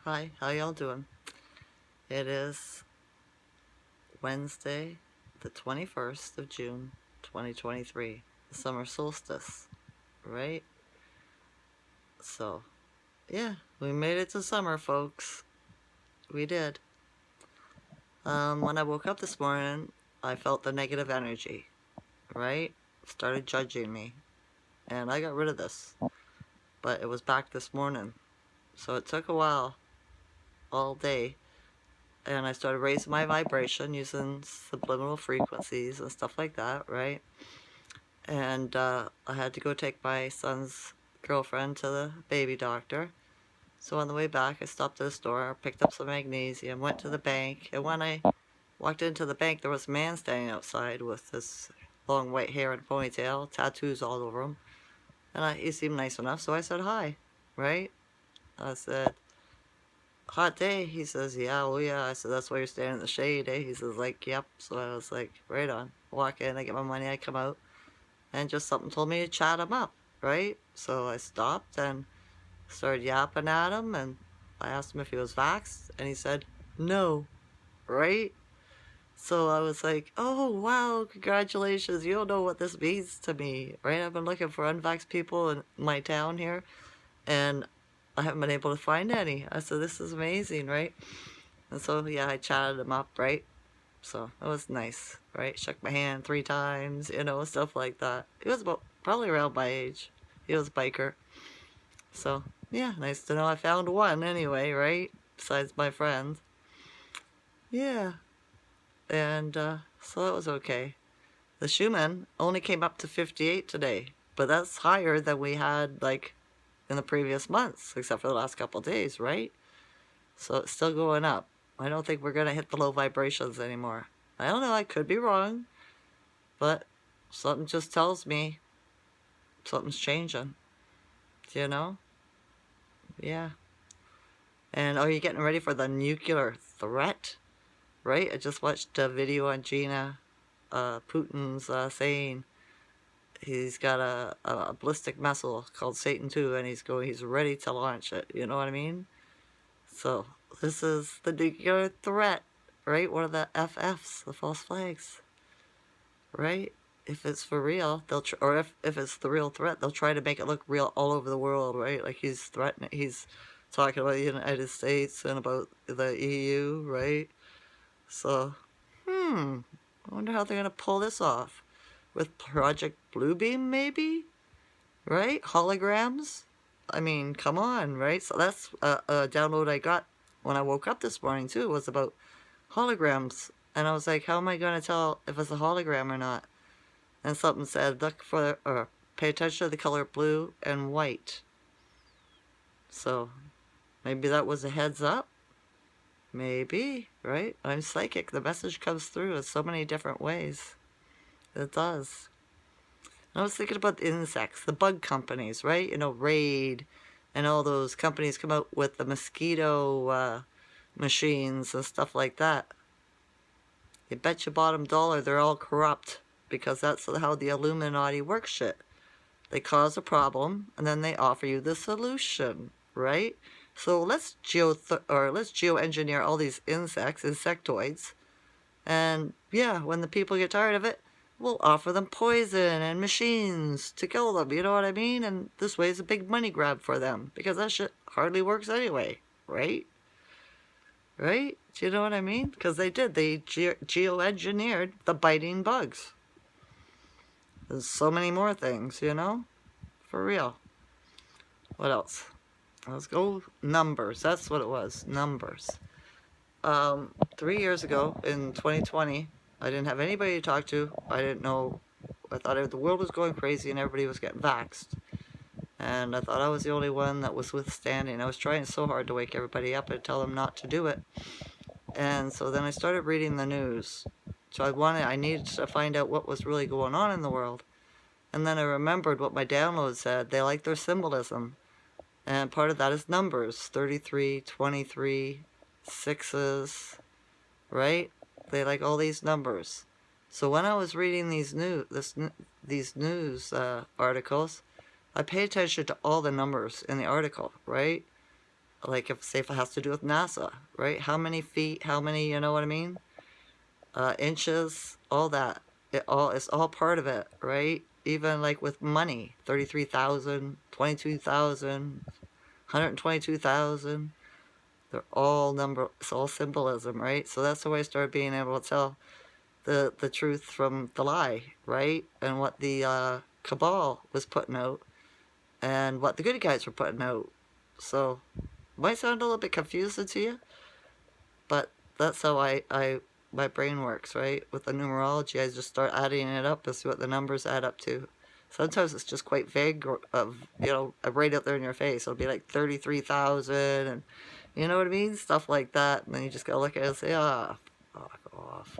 Hi, how y'all doing? It is Wednesday, the 21st of June, 2023, the summer solstice, right? So, yeah, we made it to summer, folks. We did. When I woke up this morning, I felt the negative energy, right? Started judging me, and I got rid of this, but it was back this morning. So it took a while, all day, and I started raising my vibration using subliminal frequencies and stuff like that, right? And I had to go take my son's girlfriend to the baby doctor. So on the way back, I stopped at a store, picked up some magnesium, went to the bank, and when I walked into the bank, there was a man standing outside with this long white hair and ponytail, tattoos all over him. And he seemed nice enough, so I said hi, right? I said, hot day. He says, yeah, oh yeah. I said, that's why you're standing in the shade, eh? He says, like, yep. So I was like, right on. Walk in, I get my money, I come out. And just something told me to chat him up, right? So I stopped and started yapping at him, and I asked him if he was vaxxed, and he said, no, right? So I was like, oh, wow, congratulations. You don't know what this means to me, right? I've been looking for unvaxxed people in my town here, and I haven't been able to find any. I said, this is amazing, right? And so, yeah, I chatted him up, right? So it was nice, right? Shook my hand 3 times, stuff like that. He was about probably around my age. He was a biker. So, yeah, nice to know I found one anyway, right? Besides my friends. Yeah. And so that was okay. The Schumann only came up to 58 today, but that's higher than we had, like, in the previous months, except for the last couple of days, right? So it's still going up. I don't think we're going to hit the low vibrations anymore. I don't know, I could be wrong, but something just tells me something's changing, you know? Yeah. And are you getting ready for the nuclear threat? Right? I just watched a video on Gina Putin's saying he's got a ballistic missile called Satan 2 and he's ready to launch it. You know what I mean? So this is the nuclear threat, right? One of the FFs, the false flags, right? If it's for real, or if it's the real threat, they'll try to make it look real all over the world, right? Like he's talking about the United States and about the EU, right? So, I wonder how they're gonna pull this off. With Project Bluebeam, maybe? Right? Holograms? I mean, come on, right? So that's a download I got when I woke up this morning, too, was about holograms. And I was like, how am I gonna tell if it's a hologram or not? And something said, look for, or pay attention to the color blue and white. So, maybe that was a heads up? Maybe, right? I'm psychic. The message comes through in so many different ways. It does. And I was thinking about the insects, the bug companies, right? Raid and all those companies come out with the mosquito machines and stuff like that. You bet your bottom dollar they're all corrupt because that's how the Illuminati works shit. They cause a problem and then they offer you the solution, right? So let's geoengineer all these insectoids, and yeah, when the people get tired of it, we'll offer them poison and machines to kill them. You know what I mean? And this way is a big money grab for them because that shit hardly works anyway, right? Right? Do you know what I mean? Because they did. They geoengineered the biting bugs. There's so many more things, For real. What else? Let's go numbers. That's what it was. Numbers. 3 years ago in 2020, I didn't have anybody to talk to. I didn't know. I thought the world was going crazy and everybody was getting vaxxed. And I thought I was the only one that was withstanding. I was trying so hard to wake everybody up and tell them not to do it. And so then I started reading the news. So I needed to find out what was really going on in the world. And then I remembered what my download said. They like their symbolism. And part of that is numbers. 33, 23, sixes, right? They like all these numbers. So when I was reading these news articles, I paid attention to all the numbers in the article, right? Like if it has to do with NASA, right? How many feet, how many, you know what I mean? Inches, all that. It's all part of it, right? Even like with money, 33,000, 22,000, 122,000. They're all number. It's all symbolism, right? So that's the way I started being able to tell the truth from the lie, right? And what the cabal was putting out, and what the good guys were putting out. So might sound a little bit confusing to you, but that's how my brain works, right? With the numerology, I just start adding it up and see what the numbers add up to. Sometimes it's just quite vague, of right out there in your face. It'll be like 33,000, and you know what I mean, stuff like that. And then you just gotta look at it and say, fuck off.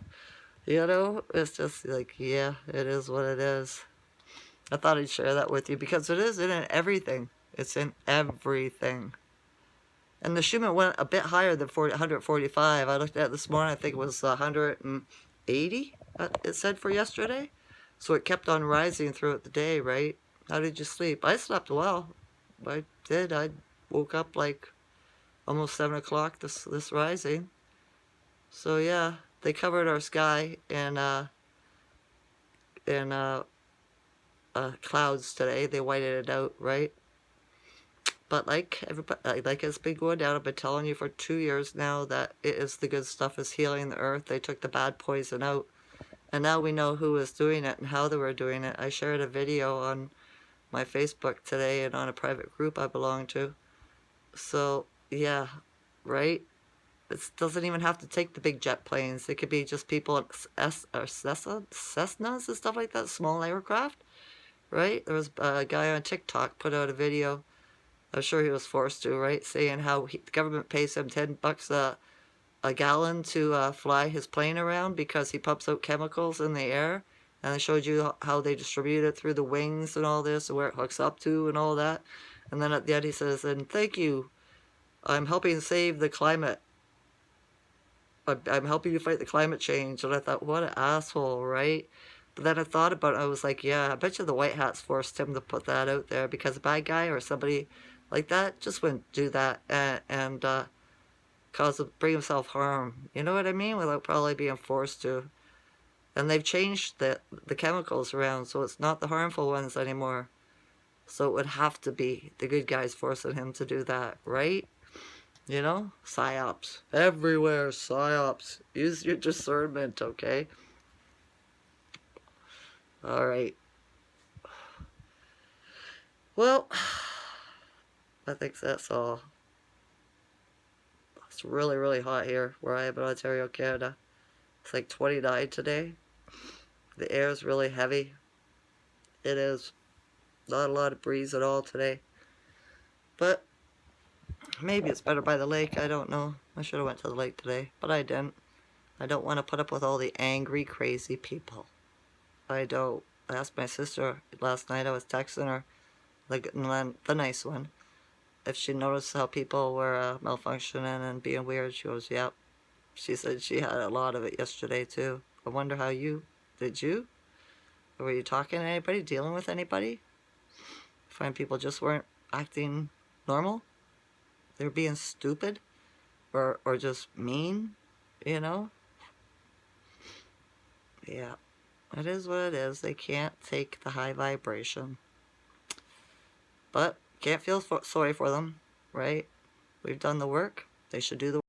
It's just like, yeah, it is what it is. I thought I'd share that with you because it is in everything. It's in everything. And the Schumann went a bit higher than 145. I looked at it this morning. I think it was 180, it said, for yesterday. So it kept on rising throughout the day, right? How did you sleep? I slept well. I did. I woke up like almost 7 o'clock this rising. So yeah, they covered our sky in clouds today. They whited it out, right? But like everybody, like it's been going down. I've been telling you for 2 years now that it is the good stuff is healing the earth. They took the bad poison out, and now we know who is doing it and how they were doing it. I shared a video on my Facebook today and on a private group I belong to. So yeah, right. It doesn't even have to take the big jet planes. It could be just people in Cessnas and stuff like that, small aircraft, right? There was a guy on TikTok put out a video. I'm sure he was forced to, right? Saying how the government pays him $10 a gallon to fly his plane around because he pumps out chemicals in the air. And I showed you how they distribute it through the wings and all this, and where it hooks up to and all that. And then at the end he says, and thank you, I'm helping save the climate. I'm helping you fight the climate change. And I thought, what an asshole, right? But then I thought about it. I was like, yeah, I bet you the White Hats forced him to put that out there because a bad guy or somebody like that just wouldn't do that and bring himself harm. You know what I mean? Without probably being forced to. And they've changed the chemicals around, so it's not the harmful ones anymore. So it would have to be the good guys forcing him to do that, right? Psyops. Everywhere, psyops. Use your discernment, okay? Alright. Well, I think that's all. It's really, really hot here where I am in Ontario, Canada. It's like 29 today. The air is really heavy. It is. Not a lot of breeze at all today. But maybe it's better by the lake. I don't know. I should have went to the lake today, but I didn't. I don't want to put up with all the angry, crazy people. I don't. I asked my sister last night. I was texting her, like the nice one, if she noticed how people were malfunctioning and being weird. She goes, yep. She said she had a lot of it yesterday too. I wonder how did you? Or were you talking to anybody, dealing with anybody? Find people just weren't acting normal? They were being stupid? Or just mean? Yeah. It is what it is. They can't take the high vibration. But can't feel sorry for them, right? We've done the work. They should do the